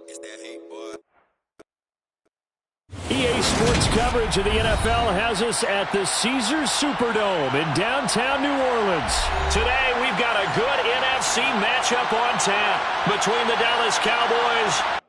It's that heat, boy. EA Sports coverage of the NFL has us at the Caesars Superdome in downtown New Orleans. Today, we've got a good NFC matchup on tap between the Dallas Cowboys.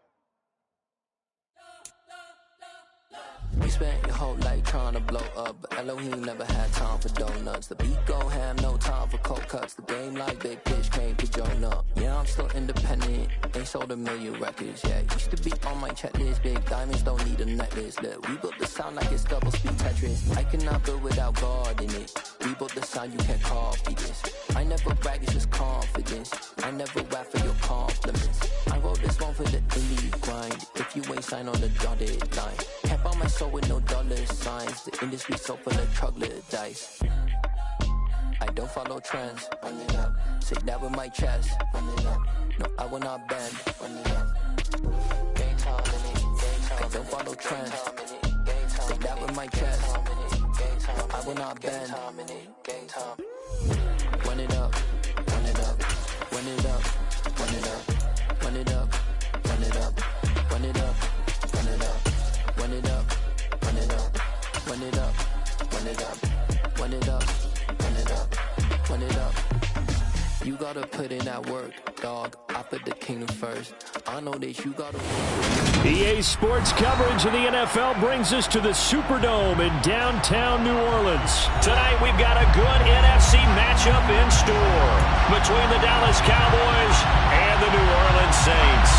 We spent your whole life trying to blow up, but Elohim never had time for donuts. The beat gon' have no time for cold cuts. The game like Big Pitch came to join up. Yeah, I'm still independent, ain't sold a million records yet. Used to be on my checklist, big diamonds don't need a necklace. Look, we built the sound like it's double speed Tetris. I cannot build without God in it. We built the sound, you can't copy this. I never brag, it's just confidence. I never rap for your compliments. I wrote this one for the indie grind. If you ain't signed on the dotted line, can't buy my soul with no dollar signs. The industry so full of troglodytes. I don't follow trends. Run it up. Say that with my chest. Run it up. No, I will not bend. Run it up. Game time in it. Game time. I don't follow trends. Say that with my chest. No, I will not bend. Game time. Run it up. Run it up. Run it up. Run it up. Run it up. Run it up. Run it up. Run it up. Run it up. Run it up. Run it up. Run it up. Run it up. Run it up. Run it up. You gotta put in that work, dog. I put the kingdom first. I know that you gotta work. EA Sports coverage of the NFL brings us to the Superdome in downtown New Orleans. Tonight we've got a good NFC matchup in store between the Dallas Cowboys and the New Orleans Saints.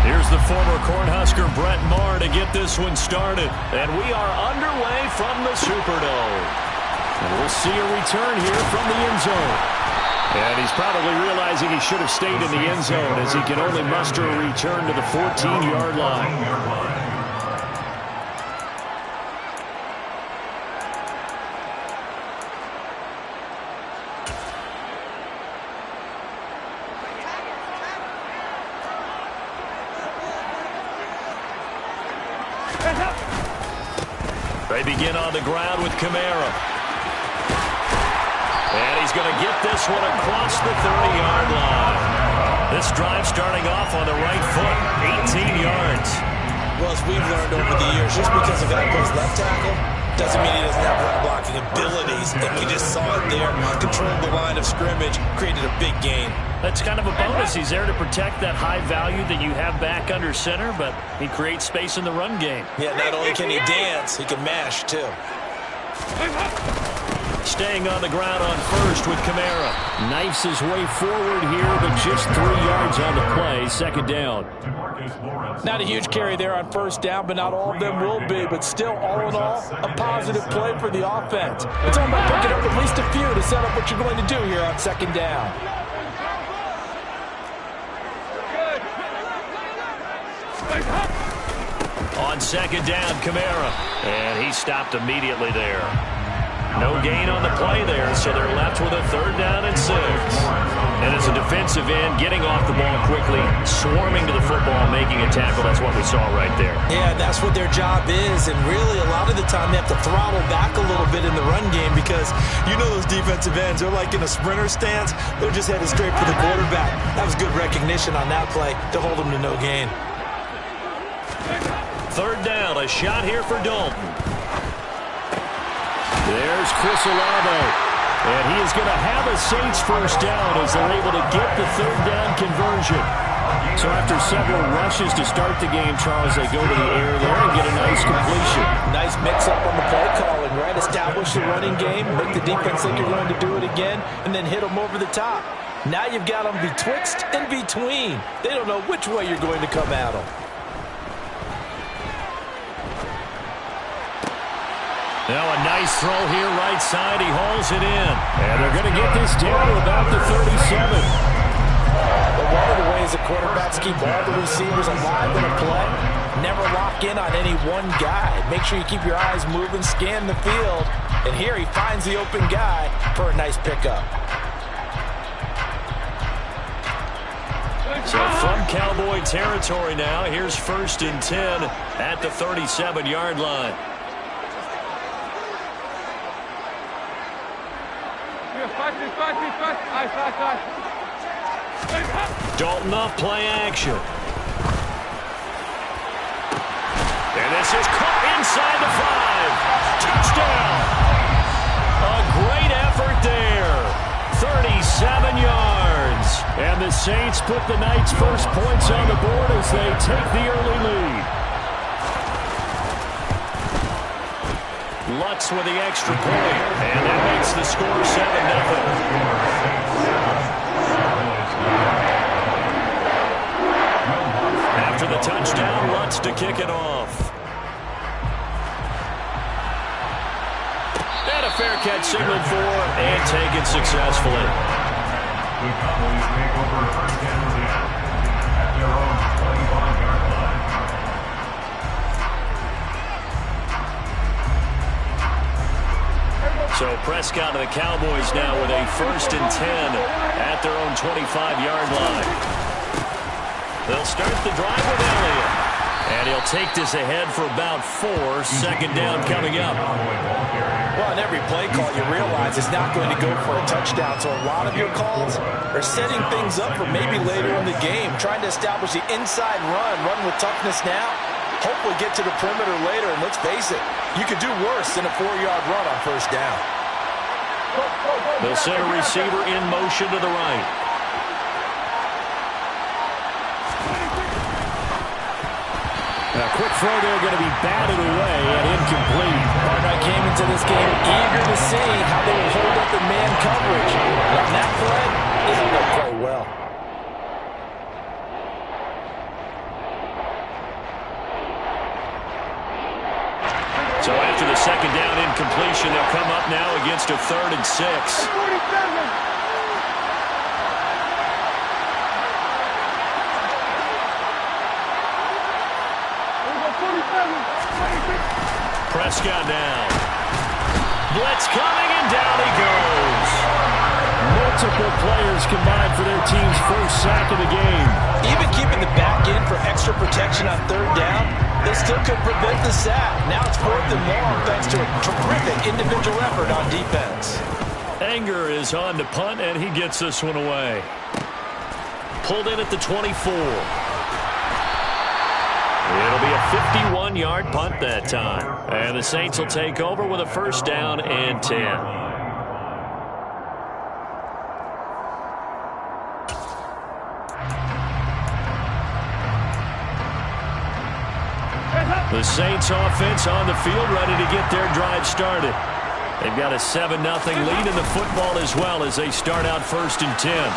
Here's the former Cornhusker Brett Maher to get this one started. And we are underway from the Superdome. And we'll see a return here from the end zone. And he's probably realizing he should have stayed in the end zone as he can only muster a return to the 14-yard line. They begin on the ground with Kamara. And he's going to get this one across the 30-yard line. This drive starting off on the right foot, 18 yards. Well, as we've learned over the years, just because a guy plays left tackle doesn't mean he doesn't have run blocking abilities. And we just saw it there, controlled the line of scrimmage, created a big gain. That's kind of a bonus. He's there to protect that high value that you have back under center, but he creates space in the run game. Yeah, not only can he dance, he can mash, too. Staying on the ground on first with Kamara. Knifes his way forward here, but just 3 yards on the play. Second down. Not a huge carry there on first down, but not all of them will be. But still, all in all, a positive play for the offense. It's all about picking up at least a few to set up what you're going to do here on second down. On second down, Kamara. And he stopped immediately there. No gain on the play there, so they're left with a third down and 6. And as a defensive end, getting off the ball quickly, swarming to the football, making a tackle, that's what we saw right there. Yeah, that's what their job is, and really a lot of the time they have to throttle back a little bit in the run game because you know those defensive ends, they're like in a sprinter stance, they're just headed straight for the quarterback. That was good recognition on that play to hold them to no gain. Third down, a shot here for Dalton. There's Chris Olave. And he is going to have a Saints first down as they're able to get the third down conversion. So after several rushes to start the game, Charles, they go to the air there and get a nice completion. Nice mix-up on the play calling, right? Establish the running game, make the defense think you're going to do it again, and then hit them over the top. Now you've got them betwixt and between. They don't know which way you're going to come at them. Now a nice throw here right side. He hauls it in. And they're going to get this down to about the 37. But one of the ways that quarterbacks keep all the receivers alive in a play, never lock in on any one guy. Make sure you keep your eyes moving, scan the field. And here he finds the open guy for a nice pickup. So from Cowboy territory now, here's 1st and 10 at the 37-yard line. Dalton off play action. And this is caught inside the 5. Touchdown. A great effort there. 37 yards. And the Saints put the Knights' first points on the board as they take the early lead. Lutz with the extra point. And that makes the score 7-0. After the touchdown, Lutz to kick it off. And a fair catch signaled for and taken successfully. The Cowboys make over a first down at their own 25-yard line. So Prescott and the Cowboys now with a 1st and 10 at their own 25-yard line. They'll start the drive with Elliott. And he'll take this ahead for about 4. 2nd down coming up. Well, in every play call, you realize it's not going to go for a touchdown. So a lot of your calls are setting things up for maybe later in the game, trying to establish the inside run with toughness now. Hopefully get to the perimeter later. And let's face it, you could do worse than a 4-yard run on 1st down. They'll send a receiver in motion to the right. A quick throw there going to be batted away and incomplete. Barnett came into this game eager to see how they would hold up in man coverage. And on that play, they held up quite well. So after the 2nd down incompletion, they'll come up now against a 3rd and 6. Prescott down. Blitz coming, and down he goes. Multiple players combined for their team's first sack of the game. Even keeping the back in for extra protection on 3rd down, they still could prevent the sack. Now it's 4th and long thanks to a terrific individual effort on defense. Anger is on to punt, and he gets this one away. Pulled in at the 24. It'll be a 51-yard punt that time. And the Saints will take over with a 1st down and 10. The Saints offense on the field ready to get their drive started. They've got a 7-0 lead in the football as well as they start out 1st and 10.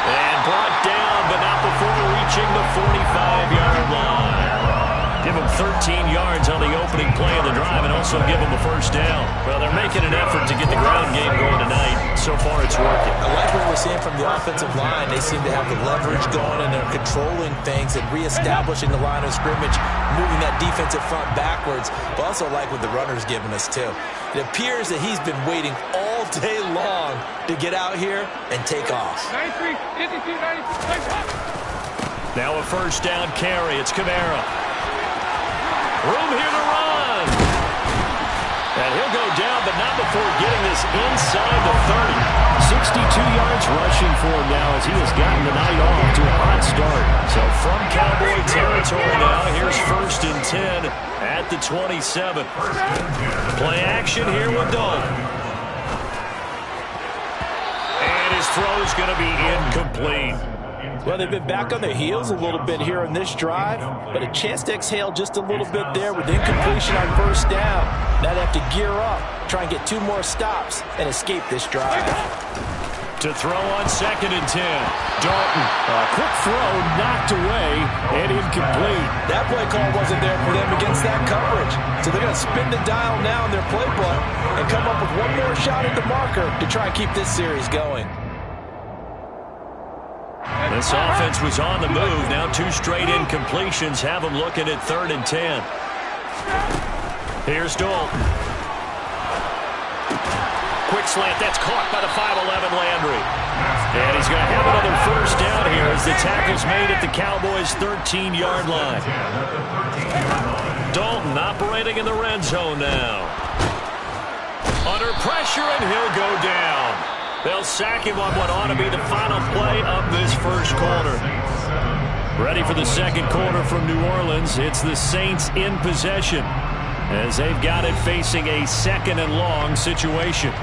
And brought down, but not before reaching the 45-yard line. Give them 13 yards on the opening play of the drive and also give them a 1st down. Well, they're making an effort to get the ground game going tonight. So far, it's working. I like what we're seeing from the offensive line. They seem to have the leverage going, and they're controlling things and reestablishing the line of scrimmage, moving that defensive front backwards. But also like what the runner's giving us, too. It appears that he's been waiting all day long to get out here and take off. 93, 52, 93, now a 1st down carry. It's Kamara. Room here to run. And he'll go down, but not before getting this inside the 30. 62 yards rushing for him now as he has gotten the night off to a hot start. So from Cowboy territory now, here's 1st and 10 at the 27. Play action here with Dalton. And his throw is going to be incomplete. Well, they've been back on their heels a little bit here in this drive, but a chance to exhale just a little bit there with incompletion on 1st down. Now they have to gear up, try and get 2 more stops, and escape this drive. To throw on 2nd and 10. Dalton, a quick throw knocked away and incomplete. That play call wasn't there for them against that coverage. So they're going to spin the dial now in their playbook and come up with 1 more shot at the marker to try and keep this series going. This offense was on the move. Now 2 straight incompletions have them looking at 3rd and 10. Here's Dalton. Quick slant. That's caught by the 5'11 Landry. And he's going to have another 1st down here as the tackle's made at the Cowboys' 13-yard line. Dalton operating in the red zone now. Under pressure, and he'll go down. They'll sack him on what ought to be the final play of this first quarter. Ready for the second quarter from New Orleans. It's the Saints in possession as they've got it facing a second and long situation.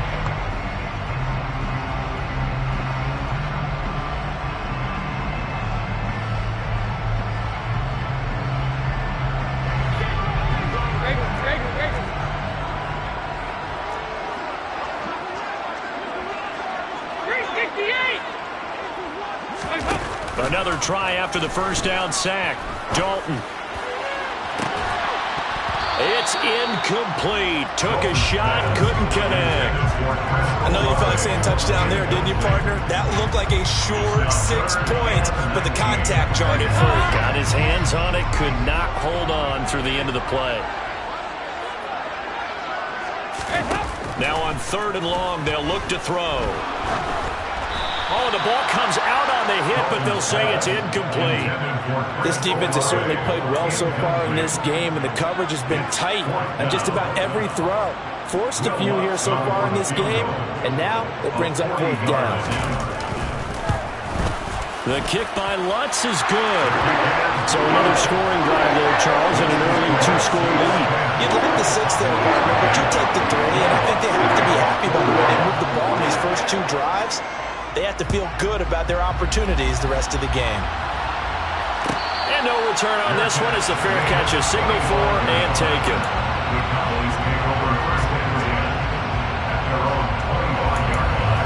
Another try after the first down sack. Dalton. It's incomplete. Took a shot, couldn't connect. I know you felt like saying touchdown there, didn't you, partner? That looked like a short 6 points, but the contact jarred it free. Got his hands on it, could not hold on through the end of the play. Now on 3rd and long, they'll look to throw. Oh, the ball comes out on the hit, but they'll say it's incomplete. This defense has certainly played well so far in this game, and the coverage has been tight on just about every throw. Forced a few here so far in this game, and now it brings up 4th down. The kick by Lutz is good. So another scoring drive there, Charles, and an early 2-score lead. You'd like the 6 there, partner, but you take the 3, and I think they have to be happy about the way they moved the ball in these first 2 drives. They have to feel good about their opportunities the rest of the game. And no return on this one as the fair catch is signaled for and taken. The Cowboys take over 1st and 10 at their own 21-yard line.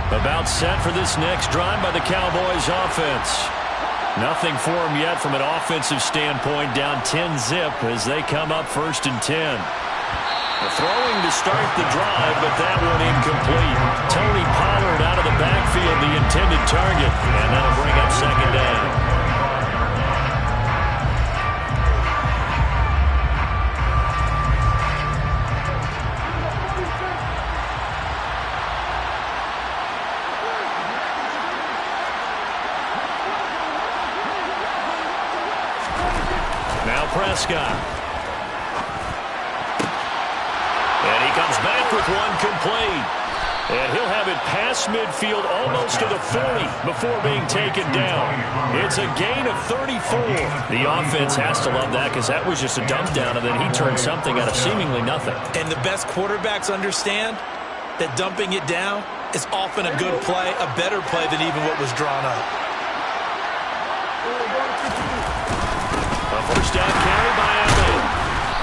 About set for this next drive by the Cowboys offense. Nothing for them yet from an offensive standpoint, down 10-zip as they come up 1st and 10. Throwing to start the drive, but that one incomplete. Tony Pollard out of the backfield, the intended target, and that'll bring up 2nd down. Prescott. And he comes back with one complete. And he'll have it past midfield almost to the 40 before being taken down. It's a gain of 34. The offense has to love that because that was just a dump down, and then he turned something out of seemingly nothing. And the best quarterbacks understand that dumping it down is often a good play, a better play than even what was drawn up. A first down carry by Allen.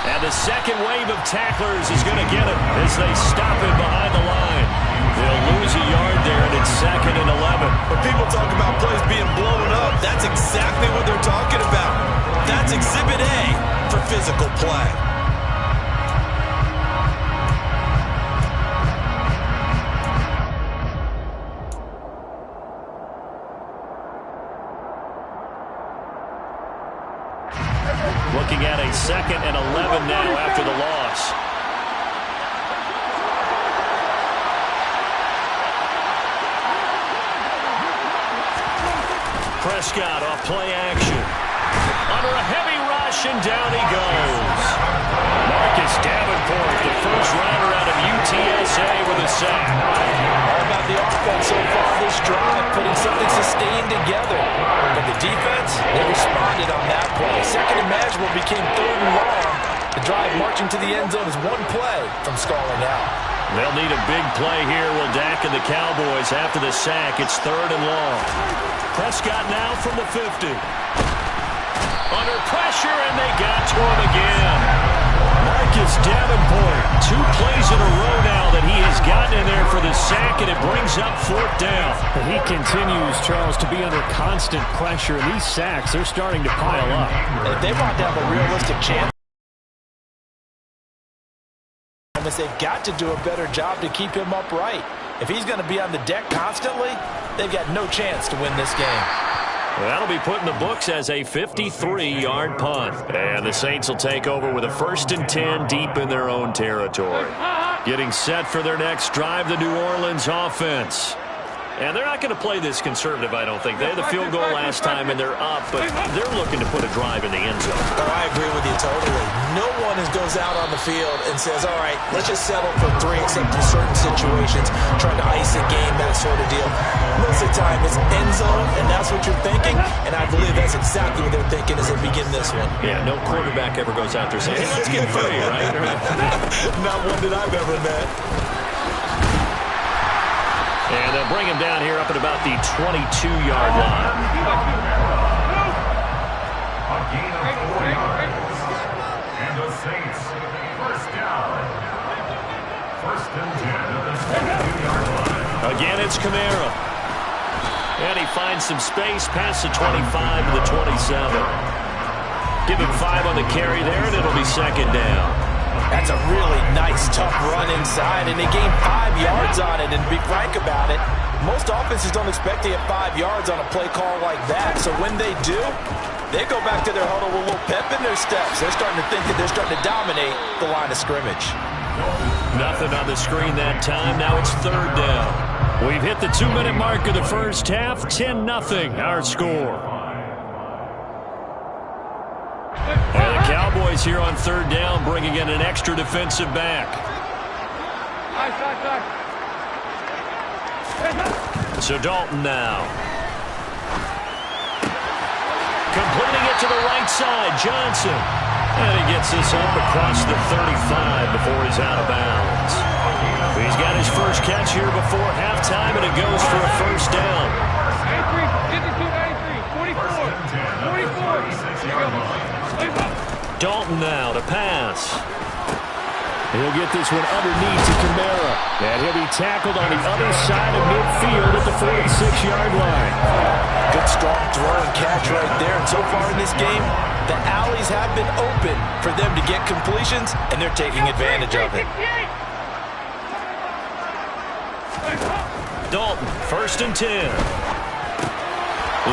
And the second wave of tacklers is going to get him as they stop him behind the line. They'll lose a yard there, and it's 2nd and 11. When people talk about plays being blown up, that's exactly what they're talking about. That's Exhibit A for physical play. Looking at a 2nd and 11 now after the loss. Prescott off play action. Under a heavy rush, and down he goes. Marcus Davenport, the first rounder out of UTSA with a sack. All about the offense so far this drive, putting something sustained together. But the defense, they responded on that play. 2nd and manageable became 3rd and long. The drive marching to the end zone is one play from stalling out. They'll need a big play here, will Dak and the Cowboys after the sack. It's 3rd and long. Prescott now from the 50. Under pressure, and they got to him again. Marcus Davenport, 2 plays in a row now that he has gotten in there for the sack, and it brings up 4th down. And he continues, Charles, to be under constant pressure. These sacks, they're starting to pile up. And if they want to have a realistic chance, they've got to do a better job to keep him upright. If he's going to be on the deck constantly, they've got no chance to win this game. That'll be put in the books as a 53-yard punt. And the Saints will take over with a 1st and 10 deep in their own territory. Getting set for their next drive, the New Orleans offense. And they're not going to play this conservative, I don't think. They had the field goal last time, and they're up, but they're looking to put a drive in the end zone. Oh, I agree with you totally. No one goes out on the field and says, all right, let's just settle for 3, except in certain situations, trying to ice a game, that sort of deal. Most of the time, it's end zone, and that's what you're thinking, and I believe that's exactly what they're thinking as they begin this one. Yeah, no quarterback ever goes out there saying, hey, let's get 3, right? Not one that I've ever met. And they'll bring him down here up at about the 22-yard line. A gain of 4 yards. And the Saints, first down. First and 10 at the 22-yard line. Again, it's Kamara. And he finds some space past the 25 to the 27. Give him 5 on the carry there, and it'll be second down. That's a really nice, tough run inside, and they gained 5 yards on it. And to be frank about it, most offenses don't expect to get 5 yards on a play call like that. So when they do, they go back to their huddle with a little pep in their steps. They're starting to think that they're starting to dominate the line of scrimmage. Nothing on the screen that time. Now it's third down. We've hit the 2-minute mark of the first half. 10-0 our score. And the Cowboys here on third down, bringing in an extra defensive back. So Dalton now. Completing it to the right side, Johnson. And he gets this up across the 35 before he's out of bounds. He's got his first catch here before halftime, and it goes for a first down. 44. Dalton now to pass. He'll get this one underneath to Kamara. And he'll be tackled on the other side of midfield at the 46-yard line. Good strong throw and catch right there. And so far in this game, the alleys have been open for them to get completions, and they're taking advantage of it. Dalton, first and 10.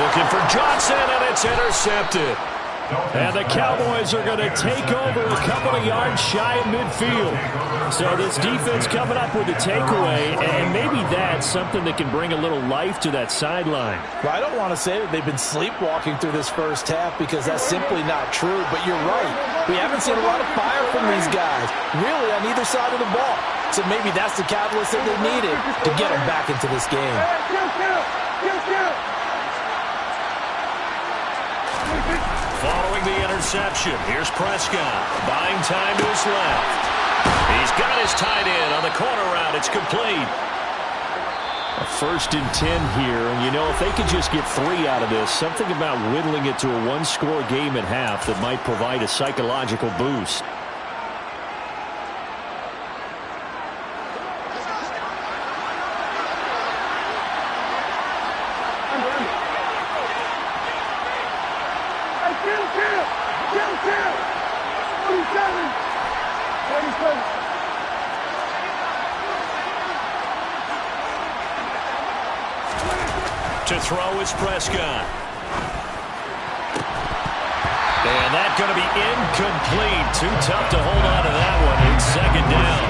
Looking for Johnson, and it's intercepted. And the Cowboys are going to take over a couple of yards shy of midfield. So this defense coming up with a takeaway, and maybe that's something that can bring a little life to that sideline. Well, I don't want to say that they've been sleepwalking through this first half, because that's simply not true, but you're right. We haven't seen a lot of fire from these guys, really, on either side of the ball. So maybe that's the catalyst that they needed to get them back into this game. Following the interception, here's Prescott. Buying time to his left. He's got his tight end on the corner route. It's complete. A first and 10 here. And, you know, if they could just get 3 out of this, something about whittling it to a one-score game at half that might provide a psychological boost. To throw is Prescott. And that's going to be incomplete. Too tough to hold on to that one. It's second down.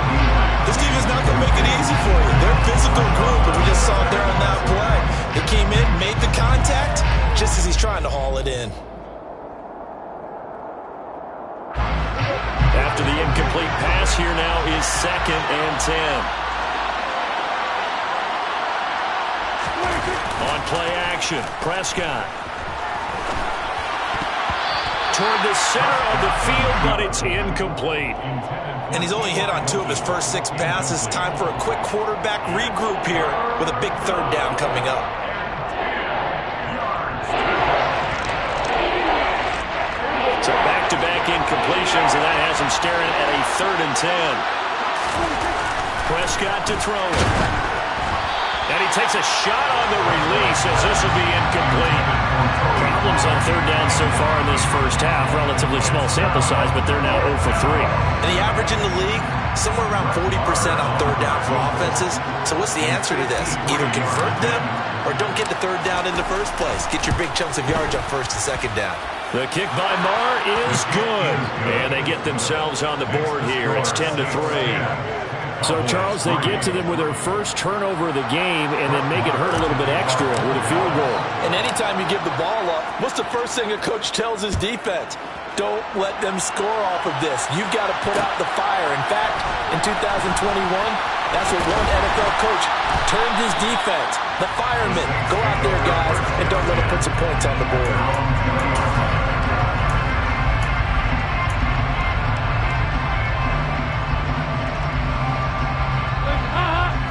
This team is not going to make it easy for you. They're a physical group, and we just saw it there on that play. They came in, made the contact, just as he's trying to haul it in. After the incomplete pass, here now is second and 10. On play action, Prescott. Toward the center of the field, but it's incomplete. And he's only hit on 2 of his first 6 passes. Time for a quick quarterback regroup here with a big third down coming up. So back-to-back incompletions, and that has him staring at a third and 10. Prescott to throw it. And he takes a shot on the release as this will be incomplete. Problems on third down so far in this first half. Relatively small sample size, but they're now 0 for 3. And the average in the league, somewhere around 40% on third down for offenses. So what's the answer to this? Either convert them or don't get the third down in the first place. Get your big chunks of yards on first and second down. The kick by Marr is good. And they get themselves on the board here. It's 10-3. So, Charles, they get to them with their first turnover of the game and then make it hurt a little bit extra with a field goal. And anytime you give the ball up, what's the first thing a coach tells his defense? Don't let them score off of this. You've got to put out the fire. In fact, in 2021, that's what one NFL coach termed his defense. The firemen. Go out there, guys, and don't let them put some points on the board.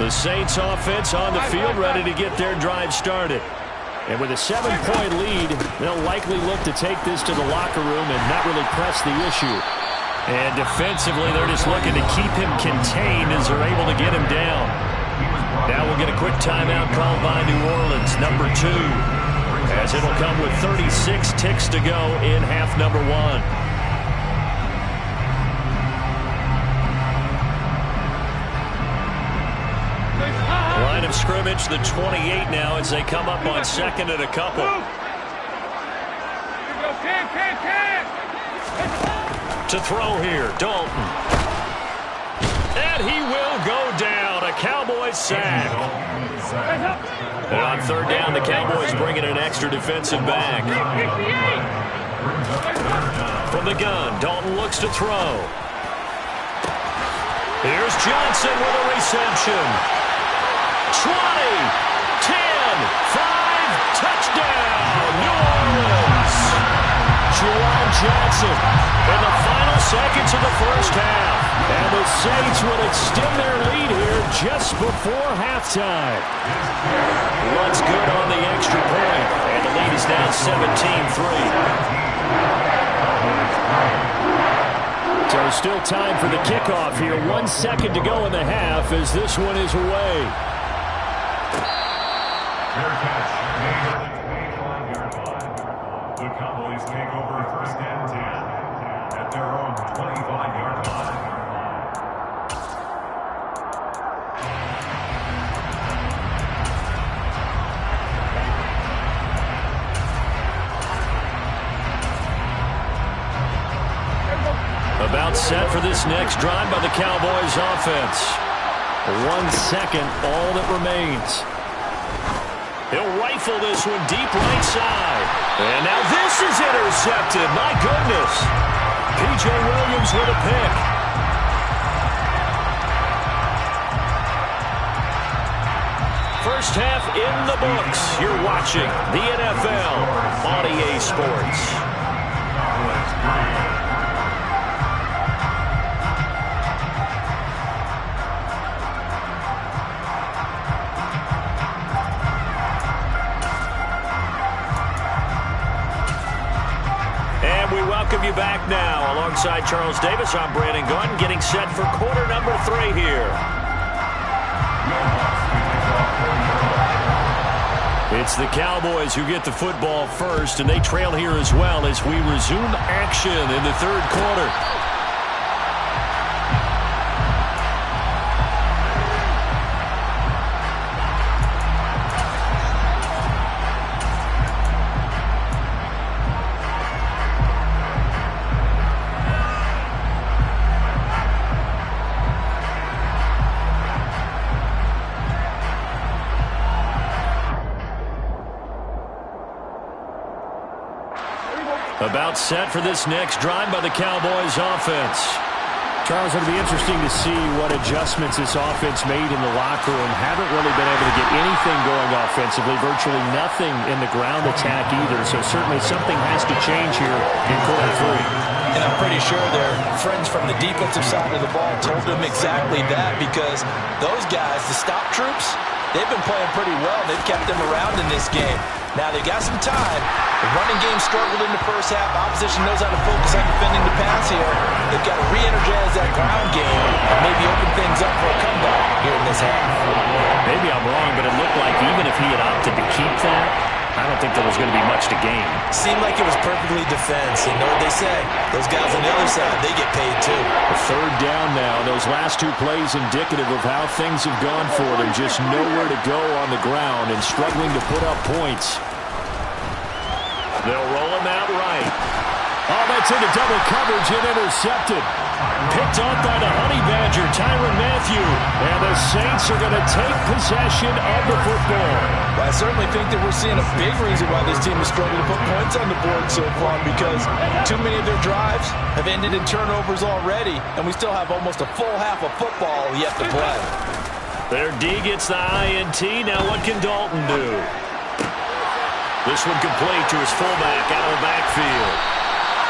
The Saints offense on the field, ready to get their drive started. And with a 7-point lead, they'll likely look to take this to the locker room and not really press the issue. And defensively, they're just looking to keep him contained as they're able to get him down. Now we'll get a quick timeout called by New Orleans, number 2, as it'll come with 36 ticks to go in half number 1. Line of scrimmage, the 28 now as they come up on second and a couple. To throw here, Dalton. And he will go down. A Cowboys sack. And on third down, the Cowboys bringing an extra defensive back. From the gun, Dalton looks to throw. Here's Johnson with a reception. 20, 10, 5, touchdown, New Orleans. Juwan Johnson in the final seconds of the first half. And the Saints would extend their lead here just before halftime. Runs good on the extra point, and the lead is now 17-3. So still time for the kickoff here. 1 second to go in the half as this one is away. Fair catch made at the 25-yard line. The Cowboys take over first and 10 at their own 25-yard line. About set for this next drive by the Cowboys offense. 1 second, all that remains. He'll rifle this one deep right side. And now this is intercepted. My goodness. P.J. Williams with a pick. First half in the books. You're watching the NFL on EA Sports. Welcome you back now. Alongside Charles Davis, I'm Brandon Gunn, getting set for quarter number 3 here. It's the Cowboys who get the football first, and they trail here as well as we resume action in the third quarter. About set for this next drive by the Cowboys offense. Charles, it'll be interesting to see what adjustments this offense made in the locker room. Haven't really been able to get anything going offensively, virtually nothing in the ground attack either. So certainly something has to change here in quarter 3. And I'm pretty sure their friends from the defensive side of the ball told them exactly that, because those guys, the stop troops, they've been playing pretty well. They've kept them around in this game. Now, they've got some time. The running game struggled in the first half. Opposition knows how to focus on defending the pass here. They've got to re-energize that ground game and maybe open things up for a comeback here in this half. Maybe I'm wrong, but it looked like even if he had opted to keep that, I don't think there was going to be much to gain. Seemed like it was perfectly defense. And know what they say? Those guys on the other side, they get paid too. A third down now. Those last 2 plays indicative of how things have gone for them. Just nowhere to go on the ground and struggling to put up points. They'll roll him out right. Oh, that's into double coverage and intercepted. Picked off by the Honey Badger, Tyrann Mathieu. And the Saints are going to take possession of the football. Well, I certainly think that we're seeing a big reason why this team is struggling to put points on the board so far, because too many of their drives have ended in turnovers already, and we still have almost a full half of football yet to play. Their D gets the INT. Now what can Dalton do? This one complete to his fullback out of the backfield.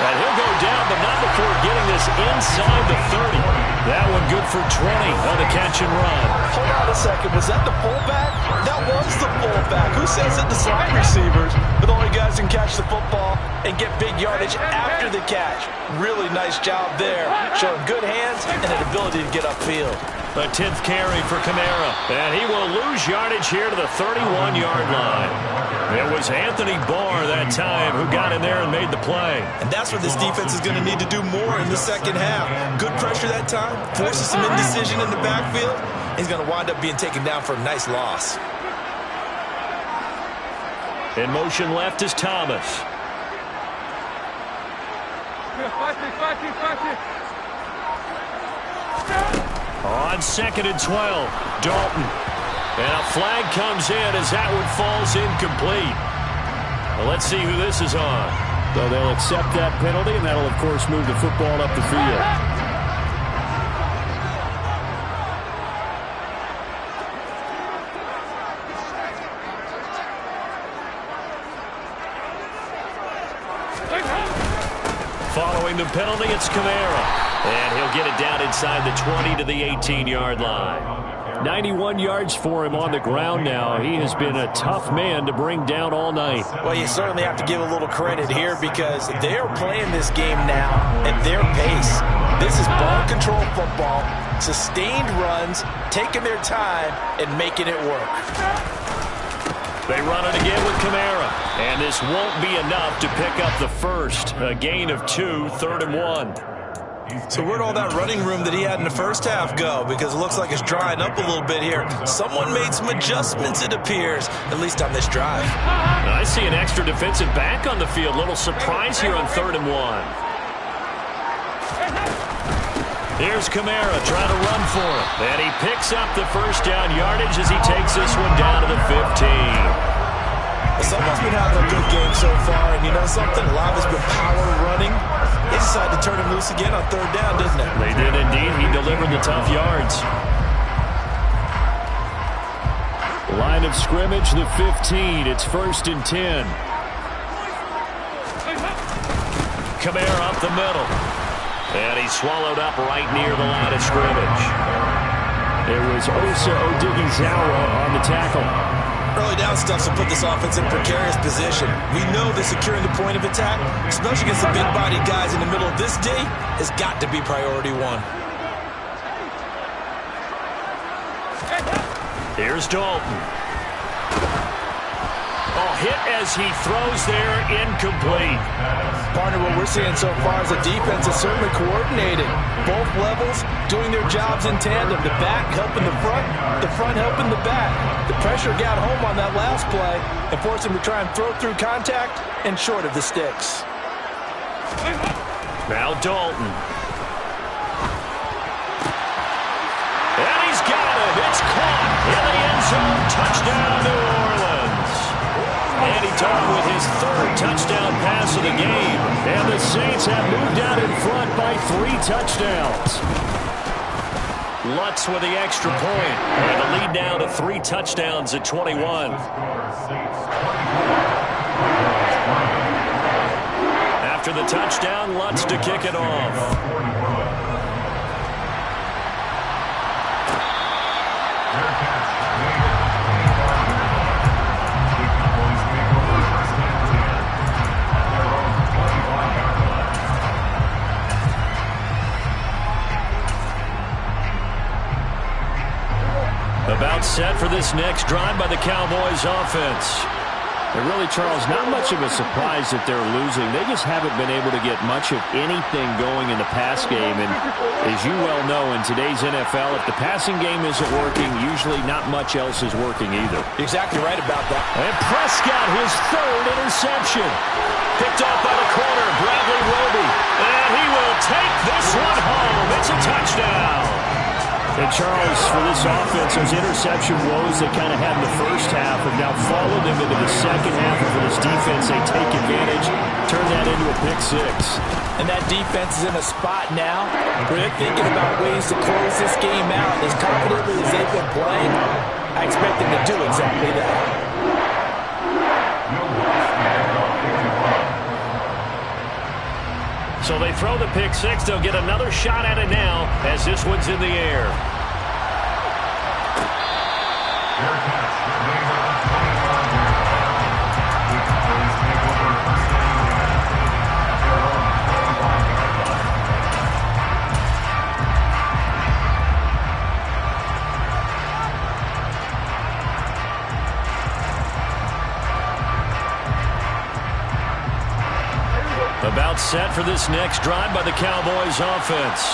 And he'll go down, but not before getting this inside the 30. That one good for 20 on the catch and run. Hold on a second. Was that the fullback? That was the fullback. Who says it to slot receivers? But only guys can catch the football and get big yardage after the catch. Really nice job there. Showing good hands and an ability to get upfield. A 10th carry for Kamara. And he will lose yardage here to the 31-yard line. It was Anthony Barr that time who got in there and made the play. And that's what this defense is going to need to do more in the second half. Good pressure that time, forces some indecision in the backfield. He's going to wind up being taken down for a nice loss. In motion left is Thomas. On 2nd and 12, Dalton. And a flag comes in as that one falls incomplete. Well, let's see who this is on. So they'll accept that penalty, and that'll, of course, move the football up the field. Following the penalty, it's Kamara. And he'll get it down inside the 20 to the 18-yard line. 91 yards for him on the ground now. He has been a tough man to bring down all night. Well, you certainly have to give a little credit here because they're playing this game now at their pace. This is ball control football, sustained runs, taking their time, and making it work. They run it again with Kamara. And this won't be enough to pick up the first. A gain of 2, 3rd and 1. So where'd all that running room that he had in the first half go? Because it looks like it's drying up a little bit here. Someone made some adjustments, it appears, at least on this drive. I see an extra defensive back on the field. Little surprise here on 3rd and 1. Here's Kamara trying to run for it. And he picks up the first down yardage as he takes this one down to the 15. Someone's been having a good game so far, and you know something? A lot of it's been power running. They decided to turn him loose again on 3rd down, didn't they? They did indeed. He delivered the tough yards. Line of scrimmage, the 15. It's 1st and 10. Kamara up the middle. And he's swallowed up right near the line of scrimmage. It was Osa Odighizuwa on the tackle. Early down stuff to put this offense in precarious position. We know that securing the point of attack, especially against the big-bodied guys in the middle of this D, has got to be priority 1. Here's Dalton. Oh, hit as he throws there, incomplete. Partner, what we're seeing so far is the defense is certainly coordinated. Both levels doing their jobs in tandem. The back helping the front helping the back. The pressure got home on that last play and forced him to try and throw through contact and short of the sticks. Now Dalton. And he's got it. It's caught in the end zone. Touchdown, New Orleans. Andy Dalton with his 3rd touchdown pass of the game. And the Saints have moved out in front by 3 touchdowns. Lutz with the extra point. And the lead now to 3 touchdowns at 21. After the touchdown, Lutz to kick it off. About set for this next drive by the Cowboys offense. And really, Charles, not much of a surprise that they're losing. They just haven't been able to get much of anything going in the pass game. And as you well know, in today's NFL, if the passing game isn't working, usually not much else is working either. You're exactly right about that. And Prescott, his 3rd interception. picked off by the corner, Bradley Roby. And he will take this one home. It's a touchdown. And Charles, for this offense, those interception woes they kind of had in the first half have now followed them into the second half. And for this defense, they take advantage, turn that into a pick six. And that defense is in a spot now where they're thinking about ways to close this game out. As confidently as they've been playing, I expect them to do exactly that. So they throw the pick six. They'll get another shot at it now as this one's in the air. About set for this next drive by the Cowboys offense.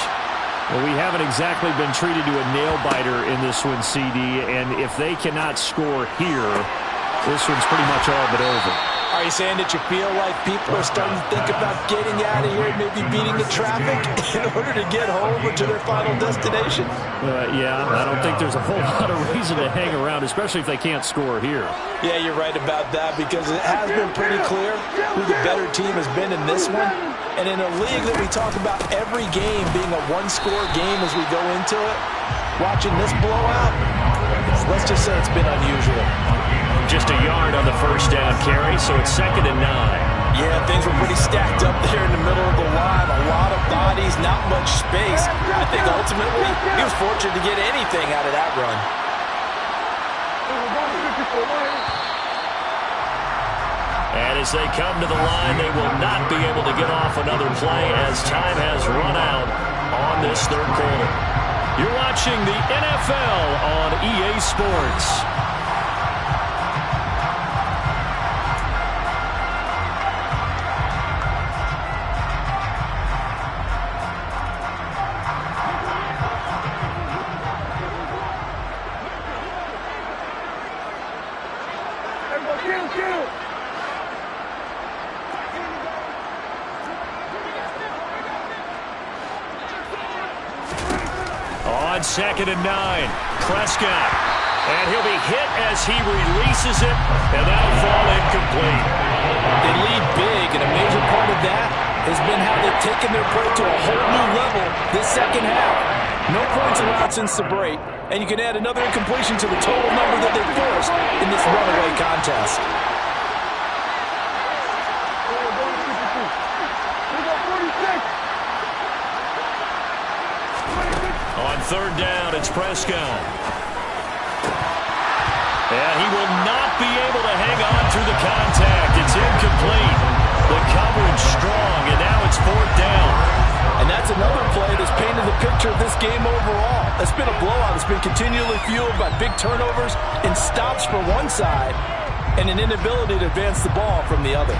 Well, we haven't exactly been treated to a nail-biter in this one, CD, and if they cannot score here, this one's pretty much all but over. Are you saying that you feel like people are starting to think about getting out of here, maybe beating the traffic in order to get home or to their final destination? Yeah, I don't think there's a whole lot of reason to hang around, especially if they can't score here. Yeah, you're right about that because it has been pretty clear who the better team has been in this one. And in a league that we talk about every game being a one-score game as we go into it, watching this blowout, let's just say it's been unusual. Just a yard on the first down carry, so it's 2nd and 9. Yeah, things were pretty stacked up there in the middle of the line. A lot of bodies, not much space. I think ultimately he was fortunate to get anything out of that run. And as they come to the line, they will not be able to get off another play as time has run out on this third quarter. You're watching the NFL on EA Sports. On 2nd and 9, Prescott. And he'll be hit as he releases it, and that'll fall incomplete. They lead big, and a major part of that has been how they've taken their play to a whole new level this second half. No points allowed since the break, and you can add another incompletion to the total number that they forced in this runaway contest. On 3rd down, it's Prescott. And he will not be able to hang on through the contact. It's incomplete. The coverage strong, and now it's 4th down. And that's another play that's painted the picture of this game overall. It's been a blowout. It's been continually fueled by big turnovers and stops for one side and an inability to advance the ball from the other.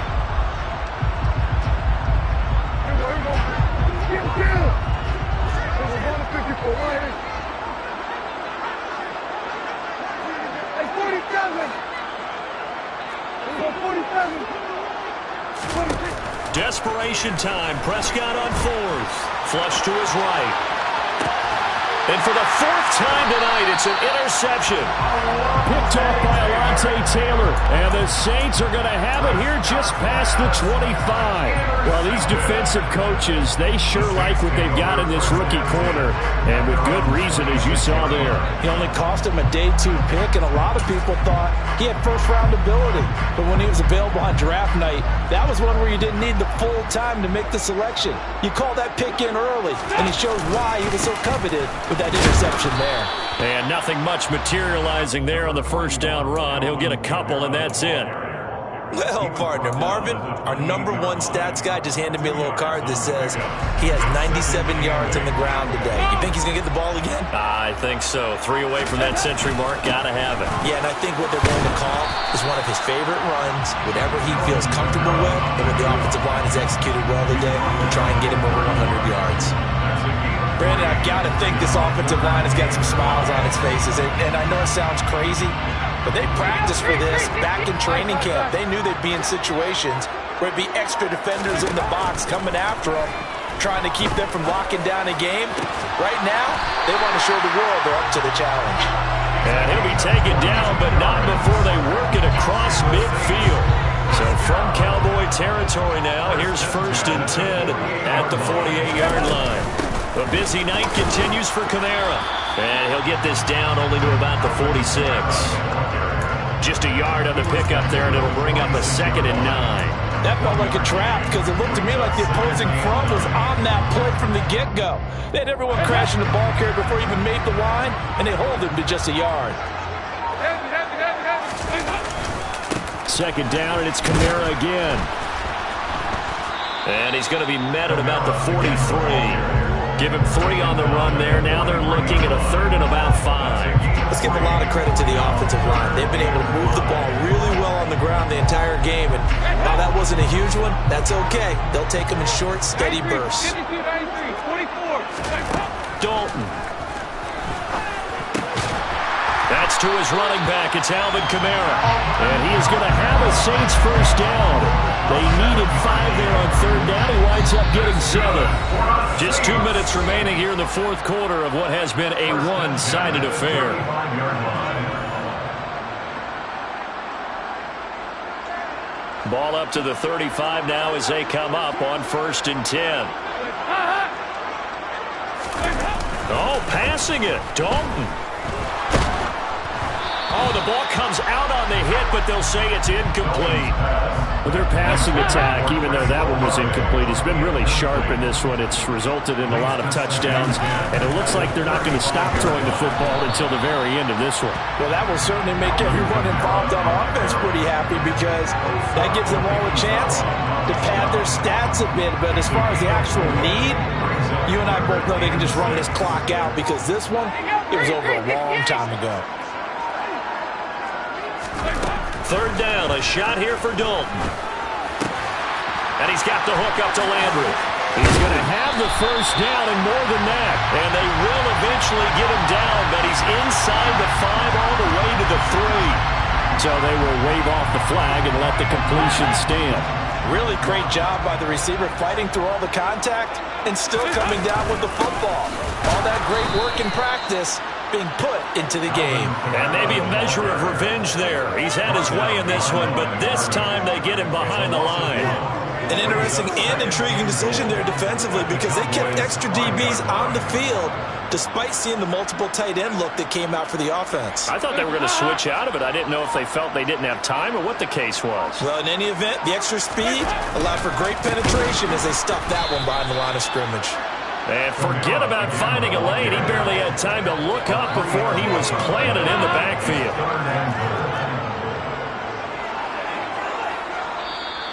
Desperation time. Prescott on 4th. Flush to his right. And for the 4th time tonight, it's an interception. Picked off by Alontae Taylor. And the Saints are going to have it here just past the 25. Well, these defensive coaches, they sure like what they've got in this rookie corner. And with good reason, as you saw there. He only cost him a day 2 pick, and a lot of people thought he had first-round ability. But when he was available on draft night, that was one where you didn't need the full time to make the selection. You call that pick in early, and he shows why he was so coveted with that interception there. And nothing much materializing there on the first down run. He'll get a couple, and that's it. Well, partner, Marvin, our #1 stats guy, just handed me a little card that says he has 97 yards on the ground today. You think he's going to get the ball again? I think so. 3 away from that century mark. Got to have it. Yeah, and I think what they're going to call is one of his favorite runs, whatever he feels comfortable with, and what the offensive line has executed well today to try and get him over 100 yards. Brandon, I've got to think this offensive line has got some smiles on its faces. And I know it sounds crazy, but they practiced for this back in training camp. They knew they'd be in situations where it'd be extra defenders in the box coming after them, trying to keep them from locking down a game. Right now, they want to show the world they're up to the challenge. And he'll be taken down, but not before they work it across midfield. So from Cowboy territory now, here's 1st and 10 at the 48-yard line. A busy night continues for Kamara. And he'll get this down only to about the 46. Just a yard on the pickup there, and it'll bring up a 2nd and 9. That felt like a trap because it looked to me like the opposing front was on that play from the get-go. They had everyone crashing the ball carrier before he even made the line, and they hold him to just a yard. 2nd down, and it's Kamara again. And he's going to be met at about the 43. Give him 3 on the run there. Now they're looking at a 3rd and about 5. Let's give a lot of credit to the offensive line. They've been able to move the ball really well on the ground the entire game. And while that wasn't a huge one, that's okay. They'll take them in short, steady bursts. Dalton. That's to his running back. It's Alvin Kamara. And he is going to have a Saints 1st down. They needed 5 there on 3rd down. He winds up getting 7. Just 2 minutes remaining here in the 4th quarter of what has been a one-sided affair. Ball up to the 35 now as they come up on 1st and 10. Oh, passing it. Dalton. Oh, the ball comes out on the hit, but they'll say it's incomplete. Well, their passing attack, even though that one was incomplete, has been really sharp in this one. It's resulted in a lot of touchdowns, and it looks like they're not going to stop throwing the football until the very end of this one. Well, that will certainly make everyone involved on offense pretty happy because that gives them all a chance to pad their stats a bit. But as far as the actual need, you and I both know they can just run this clock out because this one, it was over a long time ago. 3rd down, a shot here for Dalton. And he's got the hook up to Landry. He's going to have the 1st down and more than that. And they will eventually get him down, but he's inside the 5 all the way to the 3. So they will wave off the flag and let the completion stand. Really great job by the receiver fighting through all the contact and still coming down with the football. All that great work in practice being put into the game. And maybe a measure of revenge there. He's had his way in this one, but this time they get him behind the line. An interesting and intriguing decision there defensively because they kept extra DBs on the field despite seeing the multiple tight end look that came out for the offense. I thought they were going to switch out of it. I didn't know if they felt they didn't have time or what the case was. Well, in any event, the extra speed allowed for great penetration as they stuffed that one behind the line of scrimmage. And forget about finding a lane. He barely had time to look up before he was planted in the backfield.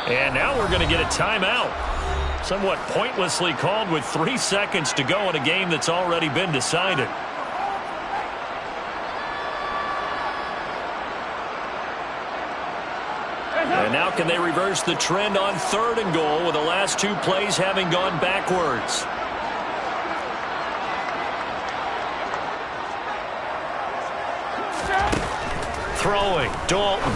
And now we're going to get a timeout. Somewhat pointlessly called with 3 seconds to go in a game that's already been decided. And now can they reverse the trend on 3rd and goal with the last 2 plays having gone backwards? Throwing, Dalton.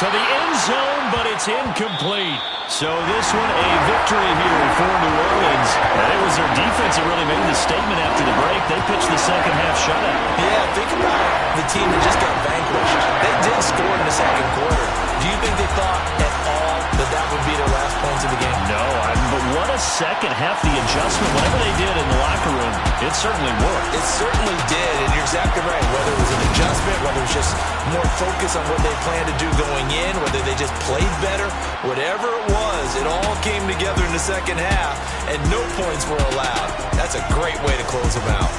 To the end zone, but it's incomplete. So this one a victory here for New Orleans. And it was their defense that really made the statement after the break. They pitched the second half shutout. Yeah, think about the team that just got vanquished. They did score in the 2nd quarter. Do you think they thought at all that that would be their last points of the game? No, but what a second half. The adjustment, whatever they did in the locker room, it certainly worked. It certainly did, and you're exactly right. Whether it was an adjustment, whether it was just more focus on what they planned to do going in, whether they just played better, whatever it was, it all came together in the second half, and no points were allowed. That's a great way to close them out.